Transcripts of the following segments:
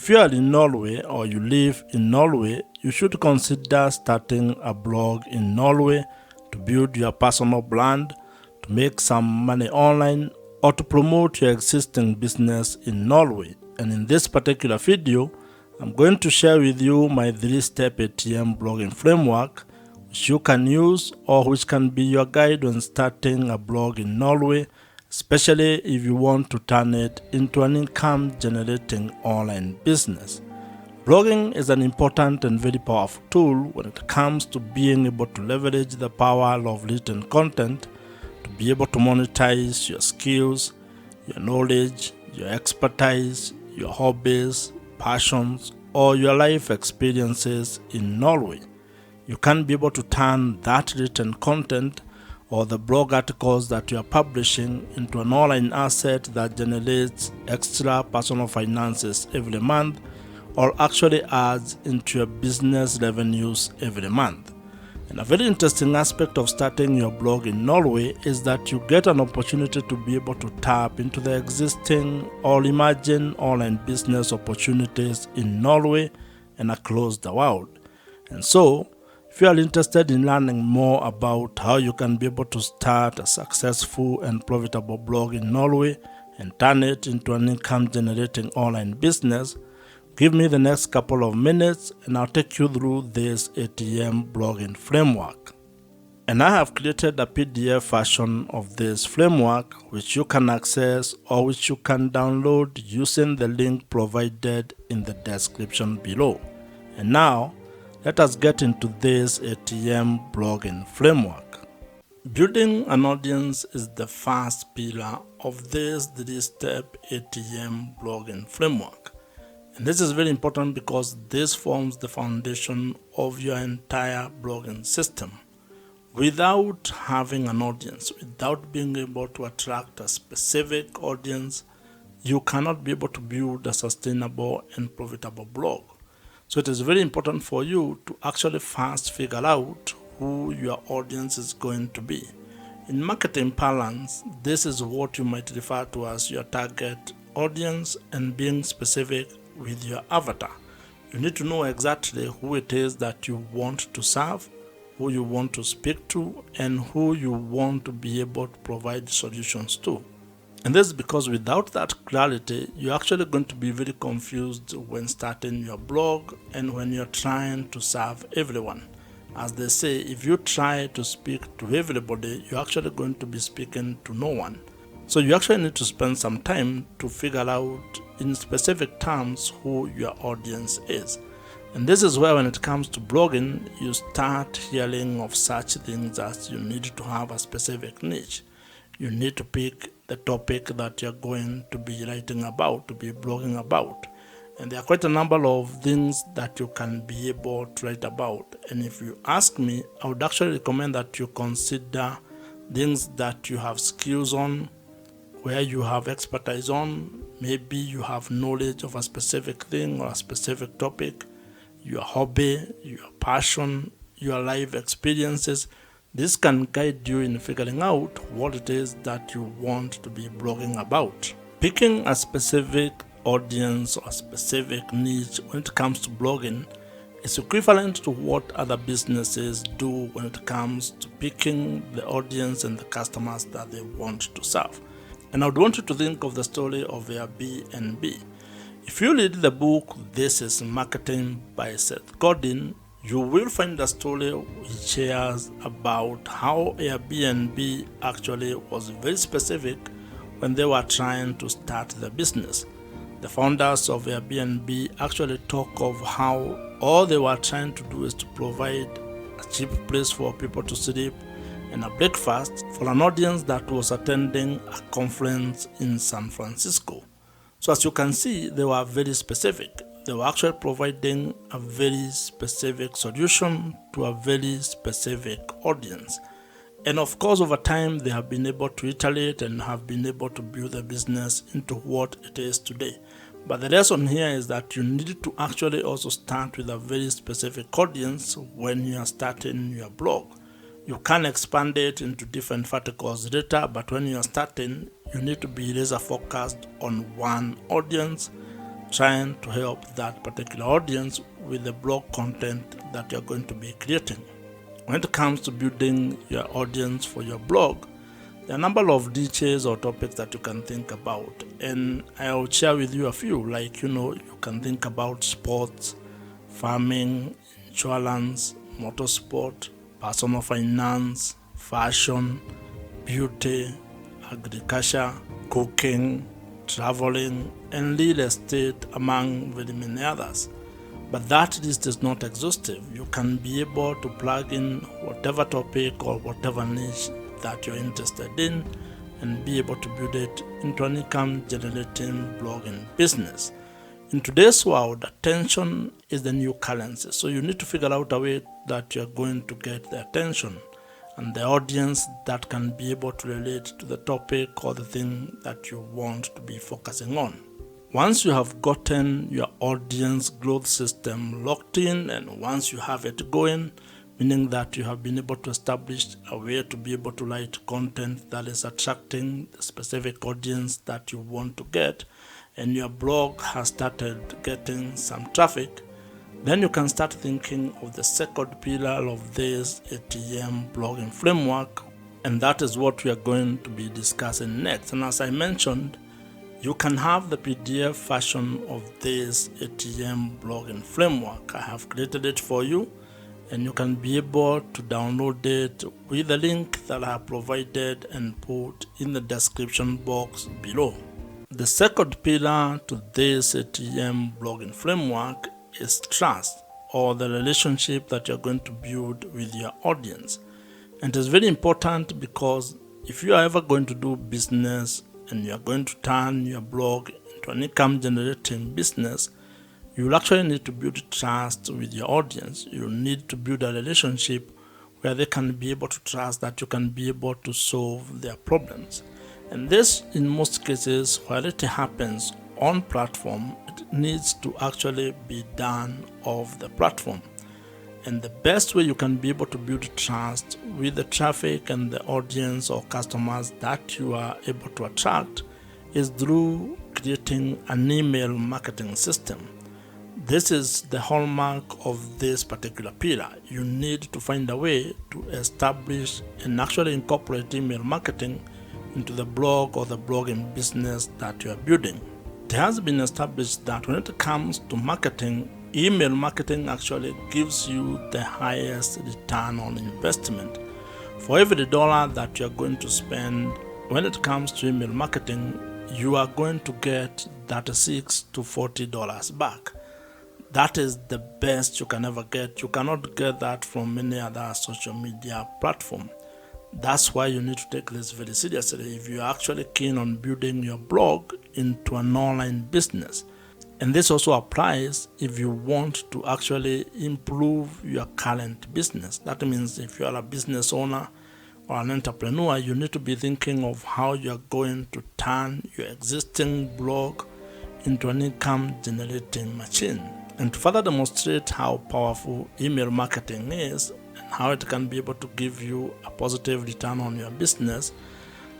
If you are in Norway or you live in Norway, you should consider starting a blog in Norway to build your personal brand, to make some money online, or to promote your existing business in Norway. And in this particular video, I'm going to share with you my 3-step ATM blogging framework, which you can use or which can be your guide when starting a blog in Norway, especially if you want to turn it into an income-generating online business. Blogging is an important and very powerful tool when it comes to being able to leverage the power of written content to be able to monetize your skills, your knowledge, your expertise, your hobbies, passions, or your life experiences in Norway. You can be able to turn that written content or the blog articles that you are publishing into an online asset that generates extra personal finances every month, or actually adds into your business revenues every month. And a very interesting aspect of starting your blog in Norway is that you get an opportunity to be able to tap into the existing or emerging online business opportunities in Norway and across the world. And so, if you are interested in learning more about how you can be able to start a successful and profitable blog in Norway and turn it into an income-generating online business, give me the next couple of minutes and I'll take you through this ATM blogging framework. And I have created a PDF version of this framework which you can access or which you can download using the link provided in the description below. And now, let us get into this ATM blogging framework. Building an audience is the first pillar of this 3-step ATM blogging framework. And this is very important because this forms the foundation of your entire blogging system. Without having an audience, without being able to attract a specific audience, you cannot be able to build a sustainable and profitable blog. So it is very important for you to actually first figure out who your audience is going to be. In marketing parlance, this is what you might refer to as your target audience and being specific with your avatar. You need to know exactly who it is that you want to serve, who you want to speak to, and who you want to be able to provide solutions to. And this is because without that clarity, you're actually going to be very confused when starting your blog and when you're trying to serve everyone. As they say, if you try to speak to everybody, you're actually going to be speaking to no one. So you actually need to spend some time to figure out in specific terms who your audience is. And this is where when it comes to blogging, you start hearing of such things as you need to have a specific niche. You need to pick the topic that you're going to be writing about, to be blogging about. And there are quite a number of things that you can be able to write about. And if you ask me, I would actually recommend that you consider things that you have skills on, where you have expertise on. Maybe you have knowledge of a specific thing or a specific topic, your hobby, your passion, your life experiences. This can guide you in figuring out what it is that you want to be blogging about. Picking a specific audience or a specific niche when it comes to blogging is equivalent to what other businesses do when it comes to picking the audience and the customers that they want to serve. And I would want you to think of the story of Airbnb. If you read the book This is Marketing by Seth Godin, you will find a story which shares about how Airbnb actually was very specific when they were trying to start the business. The founders of Airbnb actually talk of how all they were trying to do is to provide a cheap place for people to sleep and a breakfast for an audience that was attending a conference in San Francisco. So as you can see, they were very specific. They were actually providing a very specific solution to a very specific audience. And of course, over time, they have been able to iterate and have been able to build the business into what it is today. But the lesson here is that you need to actually also start with a very specific audience when you are starting your blog. You can expand it into different verticals later, but when you are starting, you need to be laser focused on one audience trying to help that particular audience with the blog content that you're going to be creating. When it comes to building your audience for your blog, there are a number of details or topics that you can think about, and I'll share with you a few. Like, you can think about sports, farming, insurance, motorsport, personal finance, fashion, beauty, agriculture, cooking, traveling, and real estate, among very many others. But that list is not exhaustive. You can be able to plug in whatever topic or whatever niche that you're interested in and be able to build it into an income generating blogging business. In today's world, attention is the new currency. So you need to figure out a way that you're going to get the attention and the audience that can be able to relate to the topic or the thing that you want to be focusing on. Once you have gotten your audience growth system locked in, and once you have it going, meaning that you have been able to establish a way to be able to write content that is attracting the specific audience that you want to get, and your blog has started getting some traffic, then you can start thinking of the second pillar of this ATM blogging framework, and that is what we are going to be discussing next. And as I mentioned, you can have the PDF version of this ATM blogging framework. I have created it for you, and you can be able to download it with the link that I have provided and put in the description box below. The second pillar to this ATM blogging framework is trust, or the relationship that you're going to build with your audience. And it is very important because if you are ever going to do business and you're going to turn your blog into an income generating business, you will actually need to build trust with your audience. You need to build a relationship where they can be able to trust that you can be able to solve their problems. And this, in most cases, while it happens on platform, it needs to actually be done off the platform. And the best way you can be able to build trust with the traffic and the audience or customers that you are able to attract is through creating an email marketing system. This is the hallmark of this particular pillar. You need to find a way to establish and actually incorporate email marketing into the blog or the blogging business that you are building. It has been established that when it comes to marketing, email marketing actually gives you the highest return on investment. For every dollar that you're going to spend when it comes to email marketing, you are going to get $36 to $40 back. That is the best you can ever get. You cannot get that from any other social media platform. That's why you need to take this very seriously if you're actually keen on building your blog into an online business. And this also applies if you want to actually improve your current business. That means if you are a business owner or an entrepreneur, you need to be thinking of how you're going to turn your existing blog into an income generating machine. And to further demonstrate how powerful email marketing is and how it can be able to give you a positive return on your business,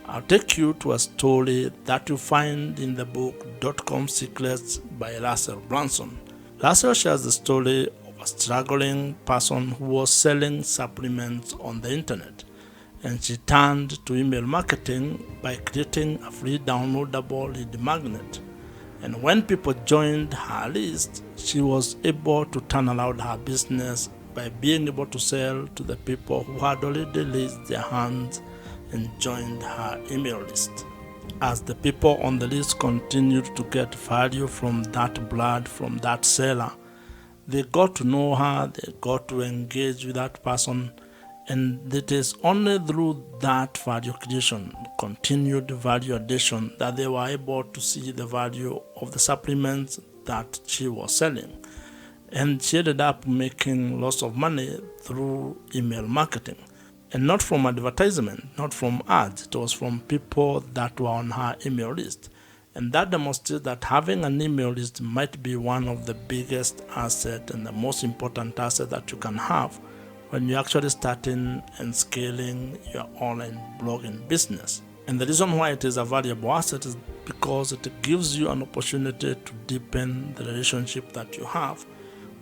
I'll take you to a story that you find in the book .com Secrets by Russell Brunson. Russell shares the story of a struggling person who was selling supplements on the internet, and she turned to email marketing by creating a free downloadable lead magnet. And when people joined her list, she was able to turn around her business by being able to sell to the people who had already raised their hands and joined her email list. As the people on the list continued to get value from that blood, from that seller, they got to know her, they got to engage with that person, and it is only through that value creation, continued value addition, that they were able to see the value of the supplements that she was selling. And she ended up making lots of money through email marketing. And not from advertisement, not from ads. It was from people that were on her email list. And that demonstrates that having an email list might be one of the biggest assets and the most important asset that you can have when you're actually starting and scaling your online blogging business. And the reason why it is a valuable asset is because it gives you an opportunity to deepen the relationship that you have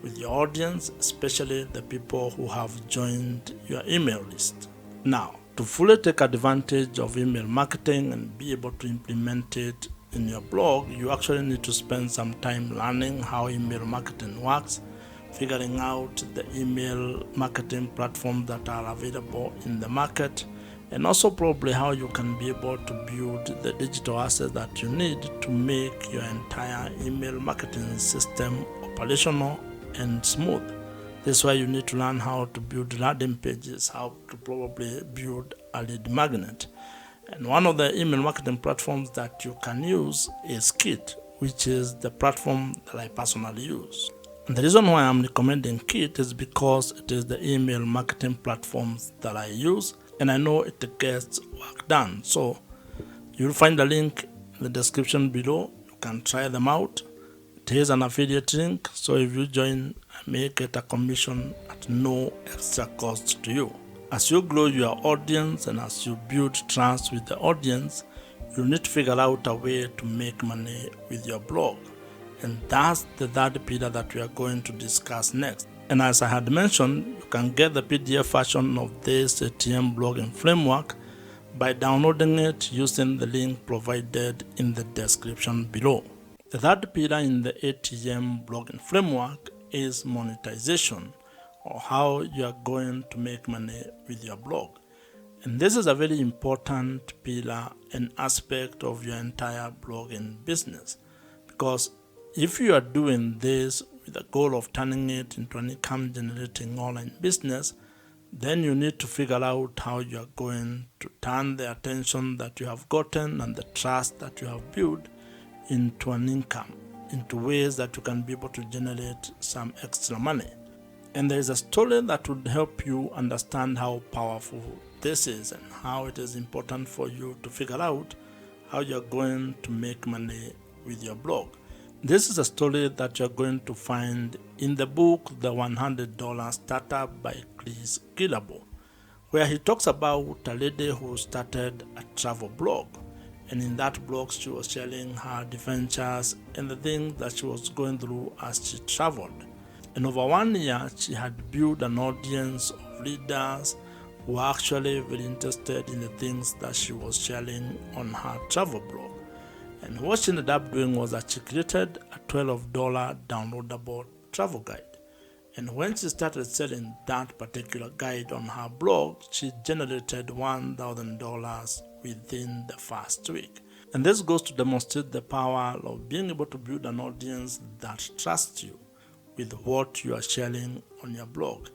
with your audience, especially the people who have joined your email list. Now, to fully take advantage of email marketing and be able to implement it in your blog, you actually need to spend some time learning how email marketing works, figuring out the email marketing platforms that are available in the market, and also probably how you can be able to build the digital assets that you need to make your entire email marketing system operational and smooth. This is why you need to learn how to build landing pages, how to probably build a lead magnet. And one of the email marketing platforms that you can use is Kit, which is the platform that I personally use. And the reason why I'm recommending Kit is because it is the email marketing platforms that I use, and I know it gets work done. So you'll find a link in the description below. You can try them out. It is an affiliate link, so if you join, I may get a commission at no extra cost to you. As you grow your audience and as you build trust with the audience, you need to figure out a way to make money with your blog. And that's the third pillar that we are going to discuss next. And as I had mentioned, you can get the PDF version of this ATM blogging framework by downloading it using the link provided in the description below. The third pillar in the ATM blogging framework is monetization, or how you are going to make money with your blog. And this is a very important pillar and aspect of your entire blogging business, because if you are doing this with the goal of turning it into an income generating online business, then you need to figure out how you are going to turn the attention that you have gotten and the trust that you have built into an income, into ways that you can be able to generate some extra money. And there is a story that would help you understand how powerful this is and how it is important for you to figure out how you're going to make money with your blog. This is a story that you're going to find in the book, The $100 Startup by Chris Guillebeau, where he talks about a lady who started a travel blog. And in that blog, she was sharing her adventures and the things that she was going through as she traveled. And over 1 year, she had built an audience of readers who were actually very interested in the things that she was sharing on her travel blog. And what she ended up doing was that she created a $12 downloadable travel guide. And when she started selling that particular guide on her blog, she generated $1,000 within the first week. And this goes to demonstrate the power of being able to build an audience that trusts you with what you are sharing on your blog.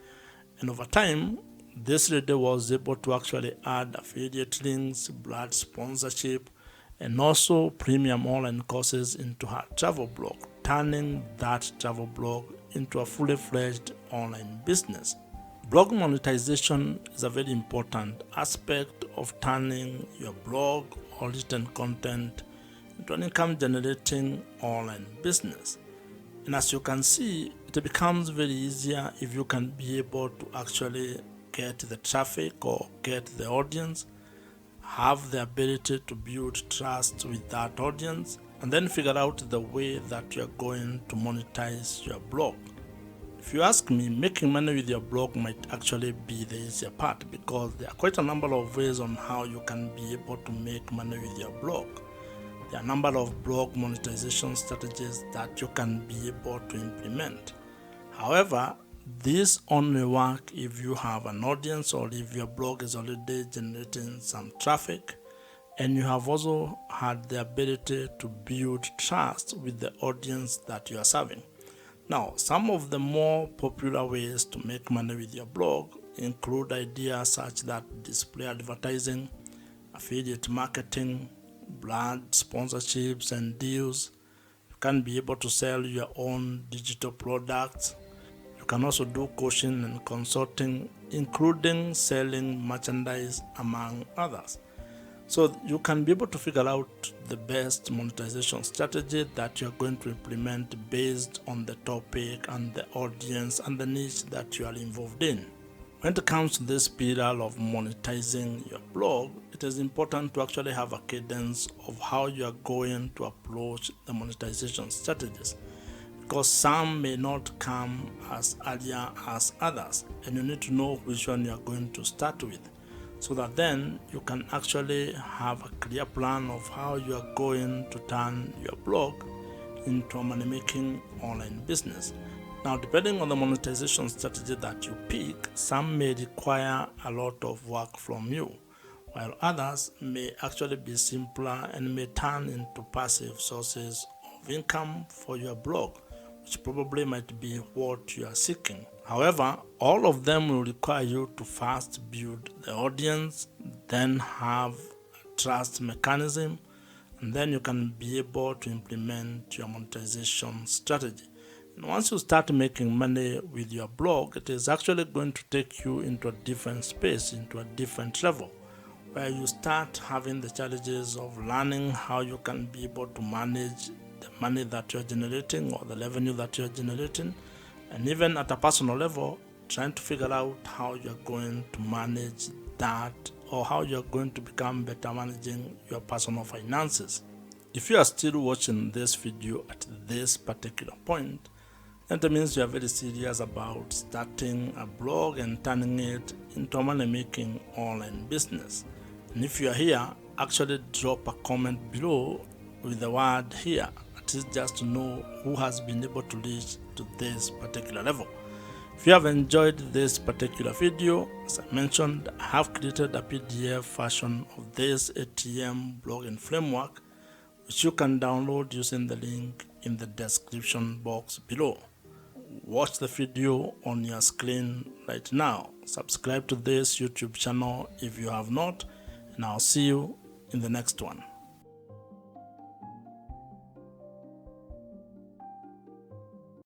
And over time, this lady was able to actually add affiliate links, brand sponsorship, and also premium online courses into her travel blog, turning that travel blog into a fully fledged online business. Blog monetization is a very important aspect of turning your blog or written content into an income generating online business. And as you can see, it becomes very easier if you can be able to actually get the traffic or get the audience, have the ability to build trust with that audience, and then figure out the way that you're going to monetize your blog. If you ask me, making money with your blog might actually be the easier part, because there are quite a number of ways on how you can be able to make money with your blog. There are a number of blog monetization strategies that you can be able to implement. However, these only work if you have an audience or if your blog is already generating some traffic and you have also had the ability to build trust with the audience that you are serving. Now, some of the more popular ways to make money with your blog include ideas such that display advertising, affiliate marketing, brand sponsorships and deals. You can be able to sell your own digital products. You can also do coaching and consulting, including selling merchandise, among others. So you can be able to figure out the best monetization strategy that you're going to implement based on the topic and the audience and the niche that you are involved in. When it comes to this pillar of monetizing your blog, it is important to actually have a cadence of how you are going to approach the monetization strategies, because some may not come as earlier as others, and you need to know which one you are going to start with, so that then you can actually have a clear plan of how you are going to turn your blog into a money-making online business. Now, depending on the monetization strategy that you pick, some may require a lot of work from you, while others may actually be simpler and may turn into passive sources of income for your blog, which probably might be what you are seeking. However, all of them will require you to first build the audience, then have a trust mechanism, and then you can be able to implement your monetization strategy. And once you start making money with your blog, it is actually going to take you into a different space, into a different level, where you start having the challenges of learning how you can be able to manage the money that you're generating or the revenue that you're generating, and even at a personal level, trying to figure out how you're going to manage that, or how you're going to become better managing your personal finances. If you are still watching this video at this particular point, then that means you are very serious about starting a blog and turning it into a money-making online business. And if you are here, actually drop a comment below with the word "here," at least just to know who has been able to reach to this particular level. If you have enjoyed this particular video, as I mentioned, I have created a PDF version of this ATM blogging framework, which you can download using the link in the description box below. Watch the video on your screen right now. Subscribe to this YouTube channel if you have not, and I'll see you in the next one.